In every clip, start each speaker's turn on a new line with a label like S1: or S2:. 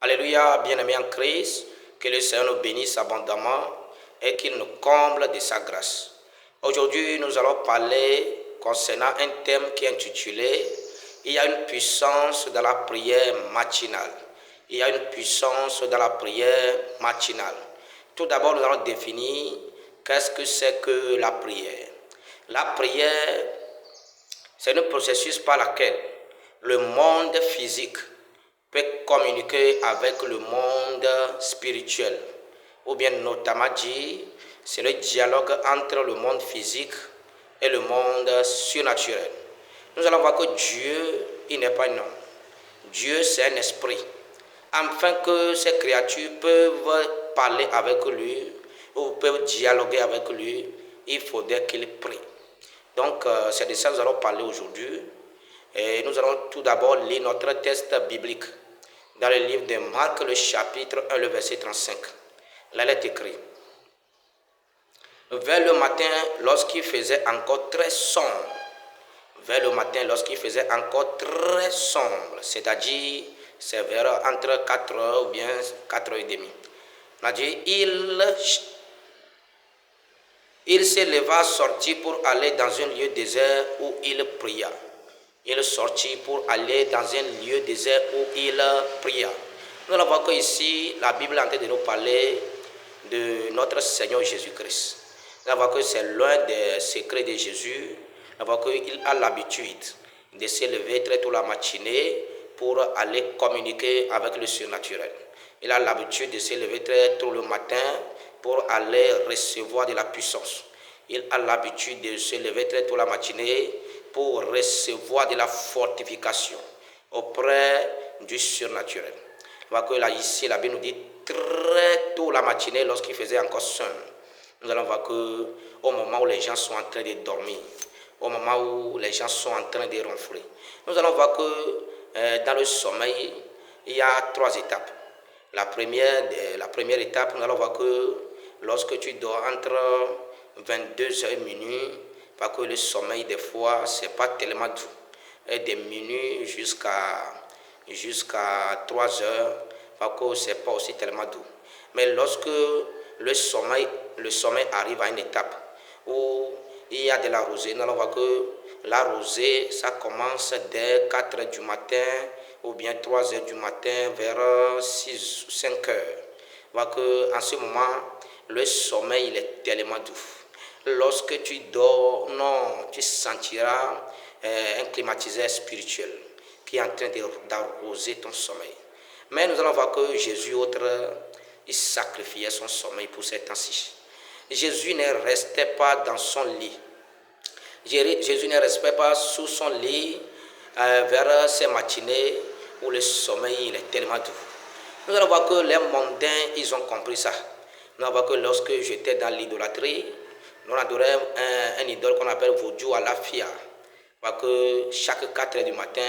S1: Alléluia, bien-aimés en Christ, que le Seigneur nous bénisse abondamment et qu'il nous comble de sa grâce. Aujourd'hui, nous allons parler concernant un thème qui est intitulé « Il y a une puissance dans la prière matinale ». Il y a une puissance dans la prière matinale. Tout d'abord, nous allons définir qu'est-ce que c'est que la prière. La prière, c'est un processus par lequel le monde physique peut communiquer avec le monde spirituel. Ou bien notamment dit, c'est le dialogue entre le monde physique et le monde surnaturel. Nous allons voir que Dieu, il n'est pas un homme. Dieu, c'est un esprit. Afin que ces créatures peuvent parler avec lui ou peuvent dialoguer avec lui, il faudrait qu'il prie. Donc, c'est de ça que nous allons parler aujourd'hui. Et nous allons tout d'abord lire notre texte biblique dans le livre de Marc, le chapitre 1, le verset 35. Là, il est écrit. Vers le matin, lorsqu'il faisait encore très sombre, c'est-à-dire c'est vers entre 4 heures ou bien 4 heures et demie. On a dit, il se leva, sortit pour aller dans un lieu désert où il pria. Il sortit pour aller dans un lieu désert où il pria. Nous allons voir qu'ici, la Bible est en train de nous parler de notre Seigneur Jésus-Christ. Nous allons voir que c'est l'un des secrets de Jésus. Nous allons voir qu'il a l'habitude de se lever très tôt la matinée pour aller communiquer avec le surnaturel. Il a l'habitude de se lever très tôt le matin pour aller recevoir de la puissance. Il a l'habitude de se lever très tôt la matinée pour recevoir de la fortification auprès du surnaturel. On voit que là, ici, la Bible nous dit très tôt la matinée, lorsqu'il faisait encore sombre. Nous allons voir qu'au moment où les gens sont en train de dormir, au moment où les gens sont en train de ronfler, nous allons voir que dans le sommeil, il y a 3 étapes. La première étape, nous allons voir que lorsque tu dors entre 22h et minuit, parce que le sommeil, des fois, ce n'est pas tellement doux. Et de minuit jusqu'à 3 heures, parce que ce n'est pas aussi tellement doux. Mais lorsque le sommeil arrive à une étape où il y a de la rosée, nous allons voir que la rosée, ça commence dès 4 heures du matin ou bien 3 heures du matin vers 5 heures. On voit qu'en ce moment, le sommeil il est tellement doux. Lorsque tu dors, non, tu sentiras un climatiseur spirituel qui est en train d'arroser ton sommeil. Mais nous allons voir que Jésus, il sacrifiait son sommeil pour ces temps-ci. Jésus ne restait pas dans son lit. Jésus ne restait pas sous son lit vers ces matinées où le sommeil il est tellement doux. Nous allons voir que les mondains, ils ont compris ça. Nous allons voir que lorsque j'étais dans l'idolâtrie, nous adorait un idole qu'on appelle Vodou à la Fia. Parce que chaque 4 heures du matin,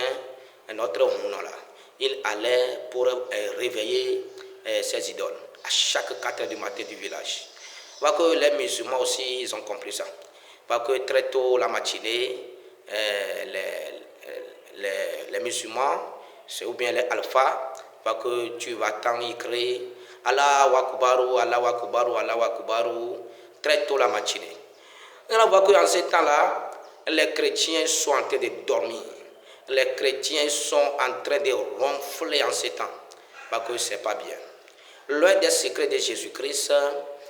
S1: notre Mouna là, il allait pour réveiller ces idoles. À chaque 4 heures du matin du village. Parce que les musulmans aussi, ils ont compris ça. Parce que très tôt la matinée, les musulmans, ou bien les alphas, parce que tu vas tant y crier Allah Akbaru, Allah Akbaru, Allah Akbaru, très tôt la matinée. On voit qu'en ce temps-là, les chrétiens sont en train de dormir. Les chrétiens sont en train de ronfler en ce temps. Parce que ce n'est pas bien. L'un des secrets de Jésus-Christ,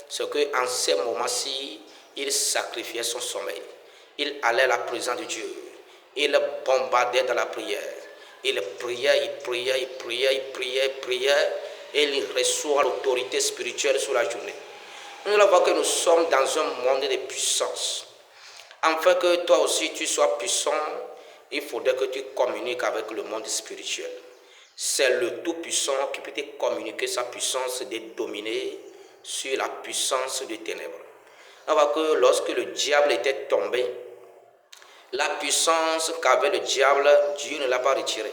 S1: c'est qu'en ce moment-ci, il sacrifiait son sommeil. Il allait à la présence de Dieu. Il bombardait dans la prière. Il priait. Et il reçoit l'autorité spirituelle sur la journée. Nous allons voir que nous sommes dans un monde de puissance. Afin que toi aussi tu sois puissant, il faudrait que tu communiques avec le monde spirituel. C'est le Tout-Puissant qui peut te communiquer sa puissance de dominer sur la puissance des ténèbres. On voit que lorsque le diable était tombé, la puissance qu'avait le diable, Dieu ne l'a pas retirée.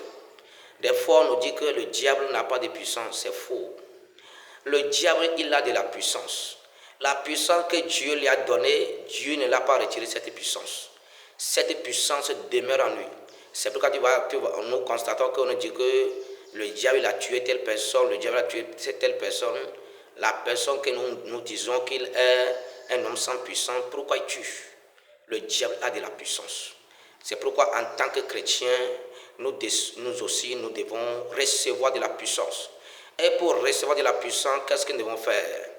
S1: Des fois, on nous dit que le diable n'a pas de puissance, c'est faux. Le diable, il a de la puissance. La puissance que Dieu lui a donnée, Dieu ne l'a pas retirée, cette puissance. Cette puissance demeure en lui. C'est pourquoi nous constatons qu'on dit que le diable a tué telle personne, le diable a tué telle personne, la personne que nous disons qu'il est un homme sans puissance, pourquoi il tue? Le diable a de la puissance. C'est pourquoi en tant que chrétiens, nous aussi, nous devons recevoir de la puissance. Et pour recevoir de la puissance, qu'est-ce que nous devons faire?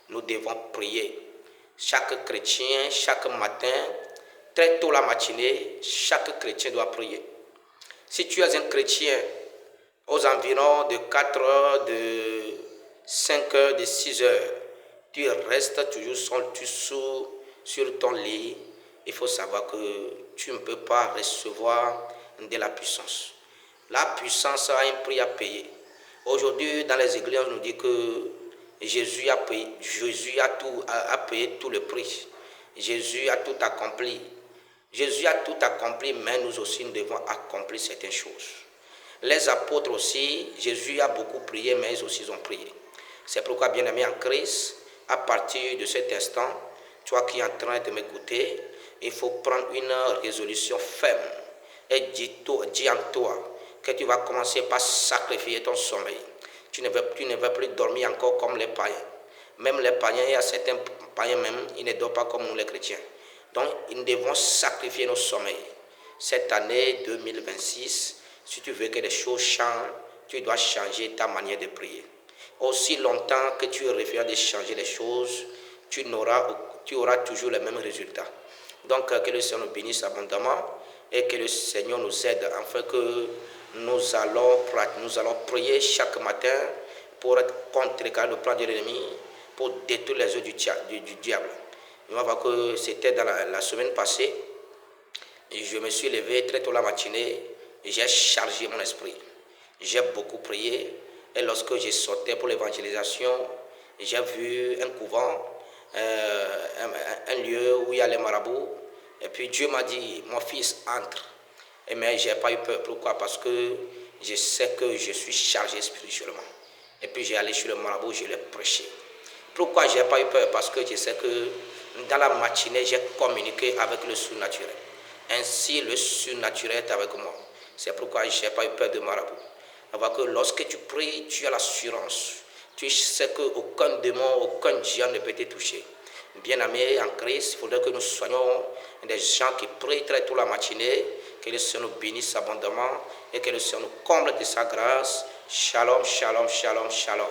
S1: Nous devons prier. Chaque chrétien, chaque matin, très tôt la matinée, chaque chrétien doit prier. Si tu es un chrétien, aux environs de 4 heures, de 5 heures, de 6 heures, tu restes toujours sur ton lit. Il faut savoir que tu ne peux pas recevoir de la puissance. La puissance a un prix à payer. Aujourd'hui, dans les églises, on nous dit que Jésus a payé tout le prix. Jésus a tout accompli. Jésus a tout accompli, mais nous aussi, nous devons accomplir certaines choses. Les apôtres aussi, Jésus a beaucoup prié, mais ils aussi ont prié. C'est pourquoi, bien-aimé en Christ, à partir de cet instant, toi qui es en train de m'écouter, il faut prendre une résolution ferme et dis en toi que tu vas commencer par sacrifier ton sommeil. Tu ne veux plus dormir encore comme les païens. Même les païens, il y a certains païens même, ils ne dorment pas comme nous les chrétiens. Donc, nous devons sacrifier nos sommeils. Cette année 2026, si tu veux que les choses changent, tu dois changer ta manière de prier. Aussi longtemps que tu refuses de changer les choses, tu auras toujours les mêmes résultats. Donc, que le Seigneur nous bénisse abondamment et que le Seigneur nous aide afin que nous allons prier chaque matin pour contrecarrer le plan de l'ennemi, pour détruire les œuvres du diable. On va voir que c'était dans la semaine passée. Je me suis levé très tôt la matinée, j'ai chargé mon esprit. J'ai beaucoup prié et lorsque j'ai sorti pour l'évangélisation, j'ai vu un couvent, un lieu où il y a les marabouts. Et puis Dieu m'a dit, mon fils, entre. Mais je n'ai pas eu peur. Pourquoi? Parce que je sais que je suis chargé spirituellement. Et puis j'ai allé chez le marabout, je l'ai prêché. Pourquoi je n'ai pas eu peur? Parce que je sais que dans la matinée, j'ai communiqué avec le surnaturel. Ainsi, le surnaturel est avec moi. C'est pourquoi je n'ai pas eu peur de marabout. Alors que lorsque tu pries, tu as l'assurance. Tu sais qu'aucun démon, aucun djinn ne peut te toucher. Bien-aimés en Christ, il faudrait que nous soyons des gens qui prient très tôt la matinée, que le Seigneur nous bénisse abondamment et que le Seigneur nous comble de sa grâce. Shalom, shalom, shalom, shalom.